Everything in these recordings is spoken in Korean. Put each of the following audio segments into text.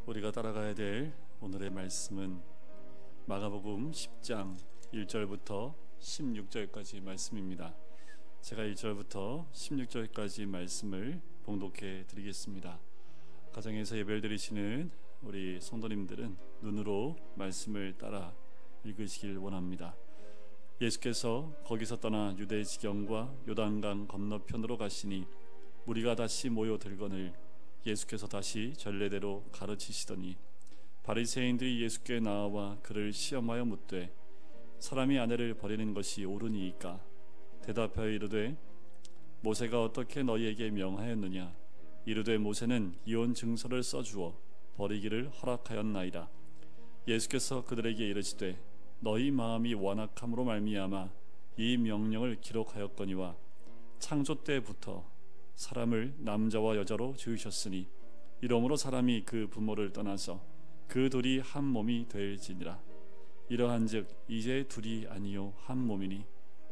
우리가 따라가야 될 오늘의 말씀은 마가복음 10장 1절부터 16절까지 말씀입니다. 제가 1절부터 16절까지 말씀을 봉독해 드리겠습니다. 가정에서 예배를 드리시는 우리 성도님들은 눈으로 말씀을 따라 읽으시길 원합니다. 예수께서 거기서 떠나 유대 지경과 요단강 건너편으로 가시니 무리가 다시 모여들거늘 예수께서 다시 전례대로 가르치시더니 바리새인들이 예수께 나와 그를 시험하여 묻되 사람이 아내를 버리는 것이 옳으니이까? 대답하여 이르되 모세가 어떻게 너희에게 명하였느냐? 이르되 모세는 이혼 증서를 써주어 버리기를 허락하였나이다. 예수께서 그들에게 이르시되 너희 마음이 완악함으로 말미암아 이 명령을 기록하였거니와 창조 때부터 사람을 남자와 여자로 지으셨으니 이러므로 사람이 그 부모를 떠나서 그 둘이 한 몸이 될지니라. 이러한즉 이제 둘이 아니요 한 몸이니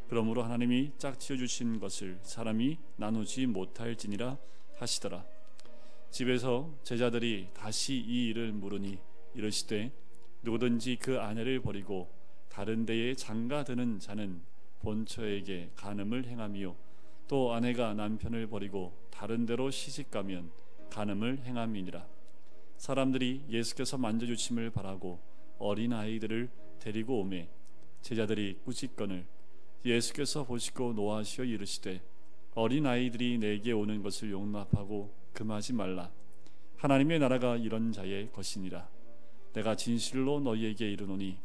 그러므로 하나님이 짝지어 주신 것을 사람이 나누지 못할지니라 하시더라. 집에서 제자들이 다시 이 일을 물으니 이르시되 누구든지 그 아내를 버리고 다른 데에 장가드는 자는 본처에게 간음을 행함이요 또 아내가 남편을 버리고 다른 데로 시집가면 간음을 행함이니라. 사람들이 예수께서 만져주심을 바라고 어린아이들을 데리고 오매 제자들이 꾸짖거늘 예수께서 보시고 노하시어 이르시되 어린아이들이 내게 오는 것을 용납하고 금하지 말라. 하나님의 나라가 이런 자의 것이니라. 내가 진실로 너희에게 이르노니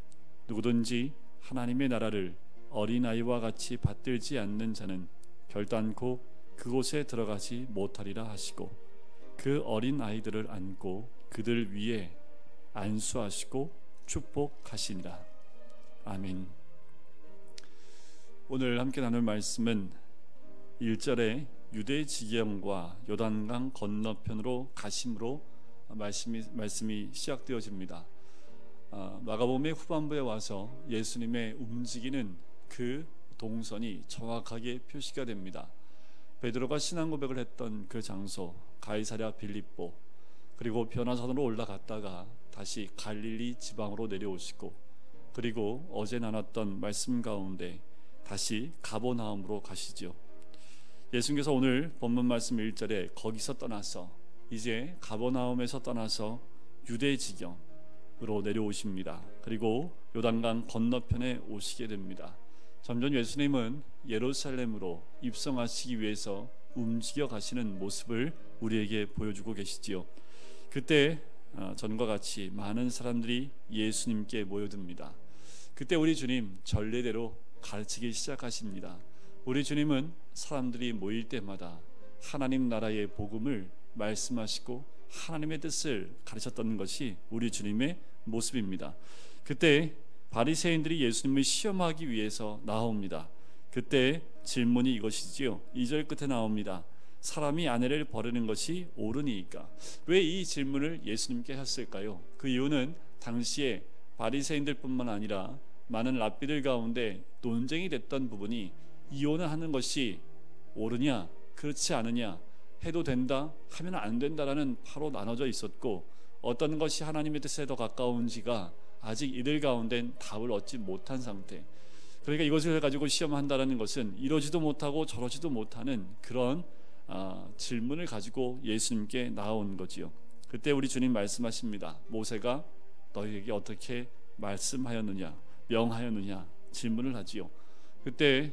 누구든지 하나님의 나라를 어린아이와 같이 받들지 않는 자는 결단코 그곳에 들어가지 못하리라 하시고 그 어린 아이들을 안고 그들 위에 안수하시고 축복하시니라. 아멘. 오늘 함께 나눌 말씀은 1절에 유대 지경과 요단강 건너편으로 가심으로 말씀이 시작되어집니다. 마가복음의 후반부에 와서 예수님의 움직이는 그 동선이 정확하게 표시가 됩니다. 베드로가 신앙 고백을 했던 그 장소 가이사랴 빌립보, 그리고 변화산으로 올라갔다가 다시 갈릴리 지방으로 내려오시고, 그리고 어제 나눴던 말씀 가운데 다시 가버나움으로 가시죠. 예수님께서 오늘 본문 말씀 1절에 거기서 떠나서 이제 가버나움에서 떠나서 유대 지경으로 내려오십니다. 그리고 요단강 건너편에 오시게 됩니다. 점점 예수님은 예루살렘으로 입성하시기 위해서 움직여 가시는 모습을 우리에게 보여주고 계시지요. 그때 전과 같이 많은 사람들이 예수님께 모여듭니다. 그때 우리 주님 전례대로 가르치기 시작하십니다. 우리 주님은 사람들이 모일 때마다 하나님 나라의 복음을 말씀하시고 하나님의 뜻을 가르쳤던 것이 우리 주님의 모습입니다. 그때 바리새인들이 예수님을 시험하기 위해서 나옵니다. 그때 질문이 이것이지요. 2절 끝에 나옵니다. 사람이 아내를 버리는 것이 옳으니까? 왜 이 질문을 예수님께 했을까요? 그 이유는 당시에 바리새인들뿐만 아니라 많은 랍비들 가운데 논쟁이 됐던 부분이 이혼을 하는 것이 옳으냐 그렇지 않으냐, 해도 된다 하면 안 된다라는 바로 나눠져 있었고, 어떤 것이 하나님의 뜻에 더 가까운지가 아직 이들 가운데는 답을 얻지 못한 상태. 그러니까 이것을 가지고 시험한다는 것은 이러지도 못하고 저러지도 못하는 그런 질문을 가지고 예수님께 나온 거지요. 그때 우리 주님 말씀하십니다. 모세가 너희에게 어떻게 말씀하였느냐, 명하였느냐 질문을 하지요. 그때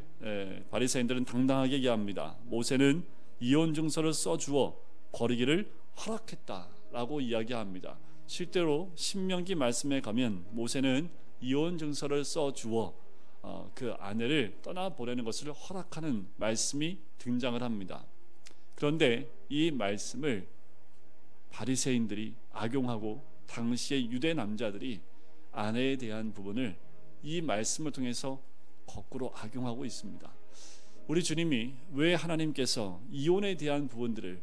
바리새인들은 당당하게 얘기합니다. 모세는 이혼 증서를 써주어 버리기를 허락했다라고 이야기합니다. 실제로 신명기 말씀에 가면 모세는 이혼 증서를 써주어 그 아내를 떠나보내는 것을 허락하는 말씀이 등장을 합니다. 그런데 이 말씀을 바리새인들이 악용하고 당시의 유대 남자들이 아내에 대한 부분을 이 말씀을 통해서 거꾸로 악용하고 있습니다. 우리 주님이 왜 하나님께서 이혼에 대한 부분들을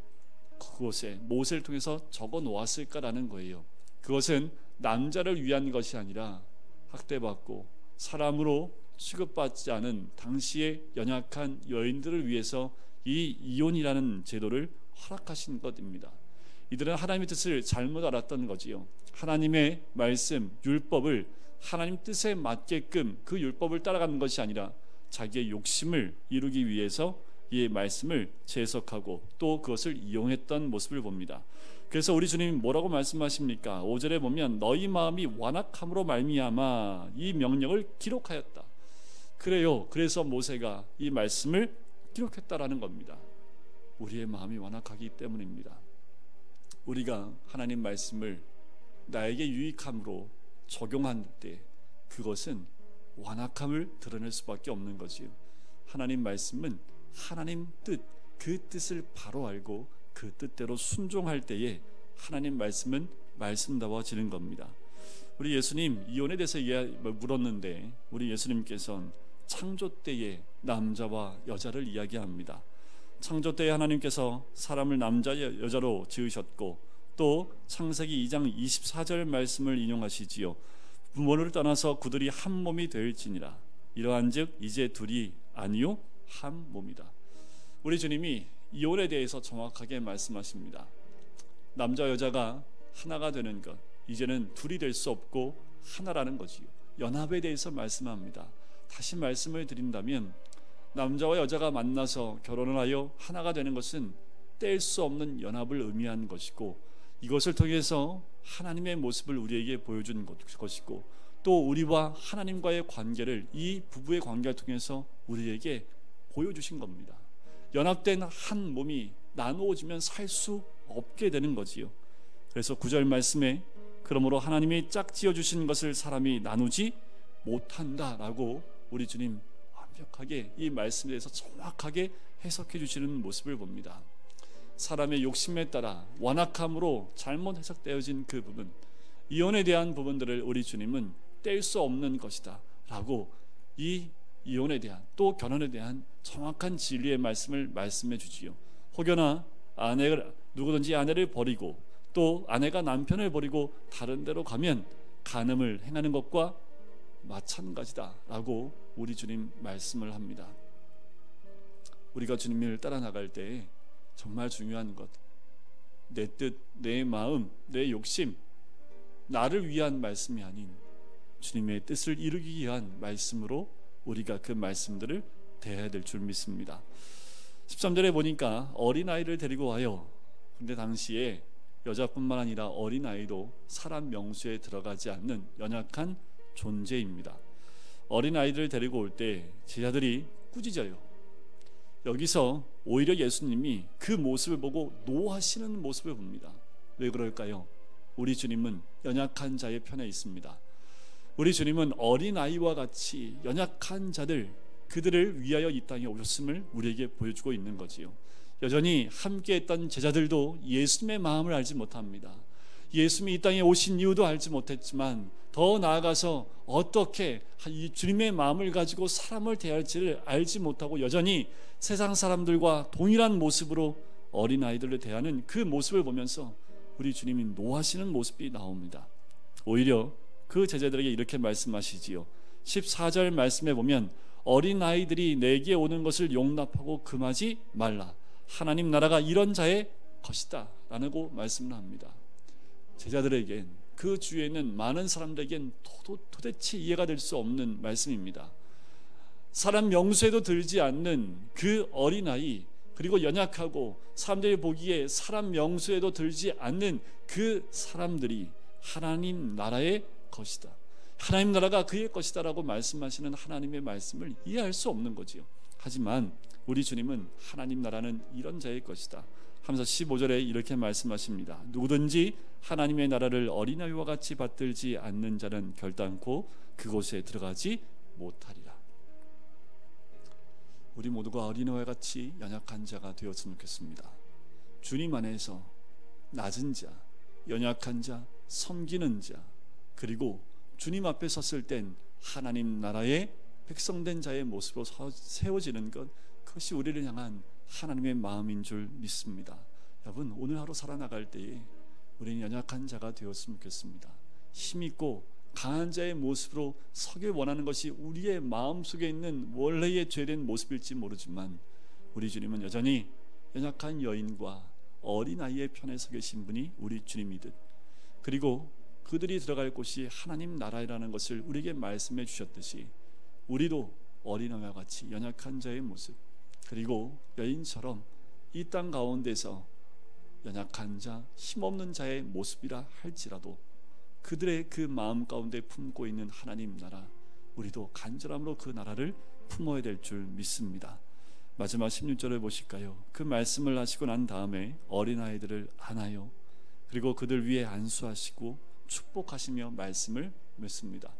그곳에 모세를 통해서 적어 놓았을까라는 거예요. 그것은 남자를 위한 것이 아니라 학대받고 사람으로 취급받지 않은 당시의 연약한 여인들을 위해서 이 이혼이라는 제도를 허락하신 것입니다. 이들은 하나님의 뜻을 잘못 알았던 거지요. 하나님의 말씀, 율법을 하나님 뜻에 맞게끔 그 율법을 따라가는 것이 아니라 자기의 욕심을 이루기 위해서 이 말씀을 재해석하고 또 그것을 이용했던 모습을 봅니다. 그래서 우리 주님이 뭐라고 말씀하십니까? 5절에 보면 너희 마음이 완악함으로 말미암아 이 명령을 기록하였다. 그래요. 그래서 모세가 이 말씀을 기록했다라는 겁니다. 우리의 마음이 완악하기 때문입니다. 우리가 하나님 말씀을 나에게 유익함으로 적용할 때 그것은 완악함을 드러낼 수밖에 없는 거지요. 하나님 말씀은 하나님 뜻, 그 뜻을 바로 알고 그 뜻대로 순종할 때에 하나님 말씀은 말씀다워지는 겁니다. 우리 예수님 이혼에 대해서 물었는데 우리 예수님께서는 창조 때에 남자와 여자를 이야기합니다. 창조 때에 하나님께서 사람을 남자 여자로 지으셨고 또 창세기 2장 24절 말씀을 인용하시지요. 부모를 떠나서 그들이 한 몸이 될지니라. 이러한즉 이제 둘이 아니요 한 몸이다. 우리 주님이 이혼에 대해서 정확하게 말씀하십니다. 남자 여자가 하나가 되는 것, 이제는 둘이 될 수 없고 하나라는 거지요. 연합에 대해서 말씀합니다. 다시 말씀을 드린다면 남자와 여자가 만나서 결혼을 하여 하나가 되는 것은 뗄 수 없는 연합을 의미하는 것이고 이것을 통해서 하나님의 모습을 우리에게 보여준 것이고 또 우리와 하나님과의 관계를 이 부부의 관계를 통해서 우리에게 보여주신 겁니다. 연합된 한 몸이 나누어지면 살 수 없게 되는 거지요. 그래서 9절 말씀에 그러므로 하나님이 짝지어 주신 것을 사람이 나누지 못한다라고 우리 주님 완벽하게 이 말씀에 대해서 정확하게 해석해 주시는 모습을 봅니다. 사람의 욕심에 따라 완악함으로 잘못 해석되어진 그 부분, 이혼에 대한 부분들을 우리 주님은 뗄 수 없는 것이다 라고 이 이혼에 대한 또 결혼에 대한 정확한 진리의 말씀을 말씀해 주지요. 혹여나 누구든지 아내를 버리고 또 아내가 남편을 버리고 다른 데로 가면 간음을 행하는 것과 마찬가지다 라고 우리 주님 말씀을 합니다. 우리가 주님을 따라 나갈 때 정말 중요한 것, 내 뜻, 내 마음, 내 욕심, 나를 위한 말씀이 아닌 주님의 뜻을 이루기 위한 말씀으로 우리가 그 말씀들을 대해야 될 줄 믿습니다. 13절에 보니까 어린아이를 데리고 와요. 근데 당시에 여자뿐만 아니라 어린아이도 사람 명수에 들어가지 않는 연약한 존재입니다. 어린아이들을 데리고 올 때 제자들이 꾸짖어요. 여기서 오히려 예수님이 그 모습을 보고 노하시는 모습을 봅니다. 왜 그럴까요? 우리 주님은 연약한 자의 편에 있습니다. 우리 주님은 어린아이와 같이 연약한 자들, 그들을 위하여 이 땅에 오셨음을 우리에게 보여주고 있는 거지요. 여전히 함께했던 제자들도 예수님의 마음을 알지 못합니다. 예수님이 이 땅에 오신 이유도 알지 못했지만 더 나아가서 어떻게 이 주님의 마음을 가지고 사람을 대할지를 알지 못하고 여전히 세상 사람들과 동일한 모습으로 어린아이들을 대하는 그 모습을 보면서 우리 주님이 노하시는 모습이 나옵니다. 오히려 그 제자들에게 이렇게 말씀하시지요. 14절 말씀에 보면 어린아이들이 내게 오는 것을 용납하고 금하지 말라. 하나님 나라가 이런 자의 것이다 라고 말씀을 합니다. 제자들에겐 그 주위에 있는 많은 사람들에겐 도대체 이해가 될 수 없는 말씀입니다. 사람 명수에도 들지 않는 그 어린아이, 그리고 연약하고 사람들이 보기에 사람 명수에도 들지 않는 그 사람들이 하나님 나라의 것이다, 하나님 나라가 그의 것이다 라고 말씀하시는 하나님의 말씀을 이해할 수 없는 거지요. 하지만 우리 주님은 하나님 나라는 이런 자의 것이다 하면서 15절에 이렇게 말씀하십니다. 누구든지 하나님의 나라를 어린아이와 같이 받들지 않는 자는 결단코 그곳에 들어가지 못하리라. 우리 모두가 어린아이와 같이 연약한 자가 되었으면 좋겠습니다. 주님 안에서 낮은 자, 연약한 자, 섬기는 자, 그리고 주님 앞에 섰을 땐 하나님 나라의 백성된 자의 모습으로 세워지는 것, 그것이 우리를 향한 하나님의 마음인 줄 믿습니다. 여러분, 오늘 하루 살아나갈 때에 우리는 연약한 자가 되었으면 좋겠습니다. 힘있고 강한 자의 모습으로 서길 원하는 것이 우리의 마음속에 있는 원래의 죄된 모습일지 모르지만 우리 주님은 여전히 연약한 여인과 어린아이의 편에 서 계신 분이 우리 주님이듯, 그리고 그들이 들어갈 곳이 하나님 나라라는 것을 우리에게 말씀해 주셨듯이 우리도 어린아이와 같이 연약한 자의 모습, 그리고 여인처럼 이 땅 가운데서 연약한 자, 힘없는 자의 모습이라 할지라도 그들의 그 마음 가운데 품고 있는 하나님 나라, 우리도 간절함으로 그 나라를 품어야 될 줄 믿습니다. 마지막 16절을 보실까요? 그 말씀을 하시고 난 다음에 어린아이들을 안아요, 그리고 그들 위에 안수하시고 축복하시며 말씀을 맺습니다.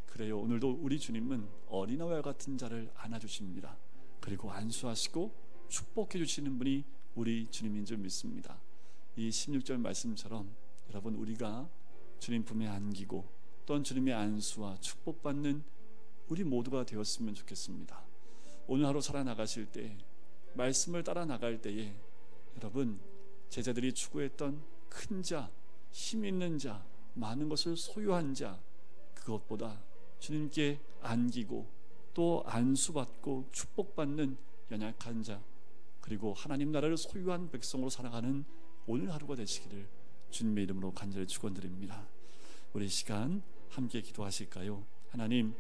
그래요, 오늘도 우리 주님은 어린아이와 같은 자를 안아주십니다. 그리고 안수하시고 축복해 주시는 분이 우리 주님인 줄 믿습니다. 이 16절 말씀처럼 여러분, 우리가 주님 품에 안기고 또한 주님의 안수와 축복받는 우리 모두가 되었으면 좋겠습니다. 오늘 하루 살아나가실 때, 말씀을 따라 나갈 때에 여러분, 제자들이 추구했던 큰 자, 힘 있는 자, 많은 것을 소유한 자, 그것보다 주님께 안기고 또 안수받고 축복받는 연약한 자, 그리고 하나님 나라를 소유한 백성으로 살아가는 오늘 하루가 되시기를 주님의 이름으로 간절히 축원드립니다. 우리 시간 함께 기도하실까요? 하나님,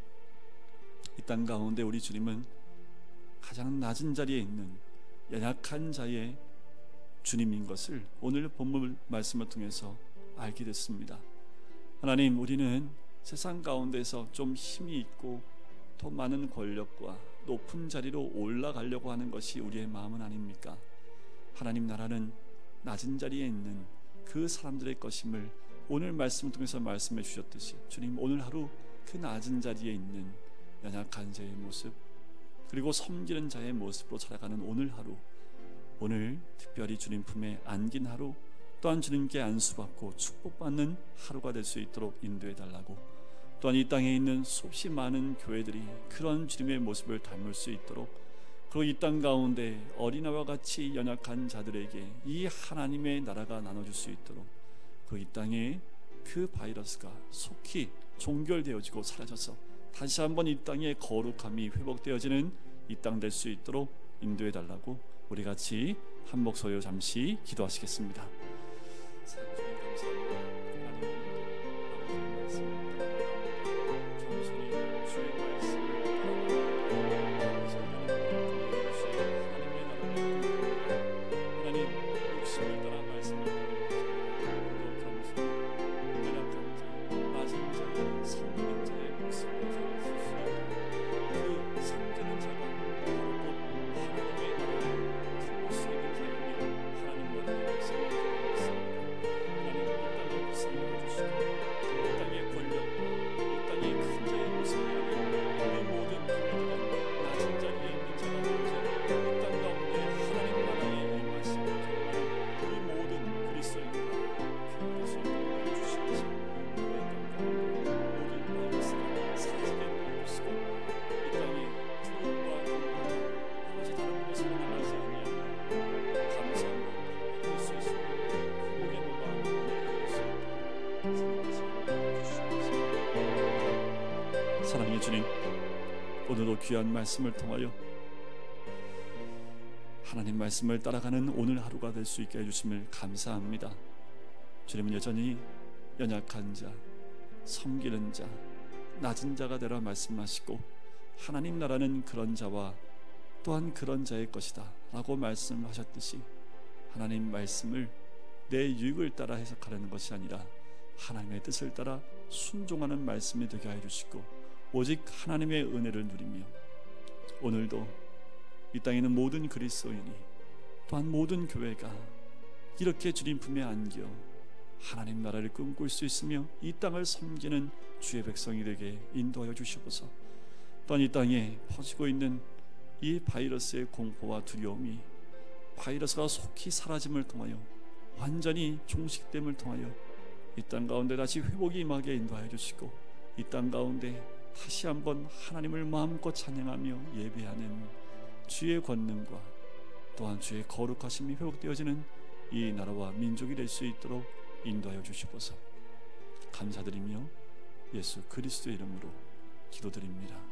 이 땅 가운데 우리 주님은 가장 낮은 자리에 있는 연약한 자의 주님인 것을 오늘 본문 말씀을 통해서 알게 됐습니다. 하나님, 우리는 세상 가운데서 좀 힘이 있고 더 많은 권력과 높은 자리로 올라가려고 하는 것이 우리의 마음은 아닙니까? 하나님 나라는 낮은 자리에 있는 그 사람들의 것임을 오늘 말씀을 통해서 말씀해 주셨듯이 주님, 오늘 하루 그 낮은 자리에 있는 연약한 자의 모습, 그리고 섬기는 자의 모습으로 살아가는 오늘 하루, 오늘 특별히 주님 품에 안긴 하루, 또한 주님께 안수받고 축복받는 하루가 될 수 있도록 인도해 달라고, 또한 이 땅에 있는 수없이 많은 교회들이 그런 주님의 모습을 닮을 수 있도록, 그리고 이 땅 가운데 어린아이와 같이 연약한 자들에게 이 하나님의 나라가 나눠줄 수 있도록, 그 이 땅에 그 바이러스가 속히 종결되어지고 사라져서 다시 한번 이 땅의 거룩함이 회복되어지는 이 땅 될 수 있도록 인도해 달라고 우리 같이 한 목소리로 잠시 기도하시겠습니다. 사랑의 주님, 오늘도 귀한 말씀을 통하여 하나님 말씀을 따라가는 오늘 하루가 될 수 있게 해주심을 감사합니다. 주님은 여전히 연약한 자, 섬기는 자, 낮은 자가 되라 말씀하시고, 하나님 나라는 그런 자와 또한 그런 자의 것이다 라고 말씀하셨듯이, 하나님 말씀을 내 유익을 따라 해석하려는 것이 아니라 하나님의 뜻을 따라 순종하는 말씀이 되게 해주시고, 오직 하나님의 은혜를 누리며 오늘도 이 땅에 있는 모든 그리스도인이, 또한 모든 교회가 이렇게 주님 품에 안겨 하나님 나라를 꿈꿀 수 있으며 이 땅을 섬기는 주의 백성이 되게 인도하여 주시옵소서. 또한 이 땅에 퍼지고 있는 이 바이러스의 공포와 두려움이 바이러스가 속히 사라짐을 통하여, 완전히 종식됨을 통하여 이 땅 가운데 다시 회복이 임하게 인도하여 주시고, 이 땅 가운데 다시 한번 하나님을 마음껏 찬양하며 예배하는 주의 권능과 또한 주의 거룩하심이 회복되어지는 이 나라와 민족이 될 수 있도록 인도하여 주시옵소서. 감사드리며 예수 그리스도의 이름으로 기도드립니다.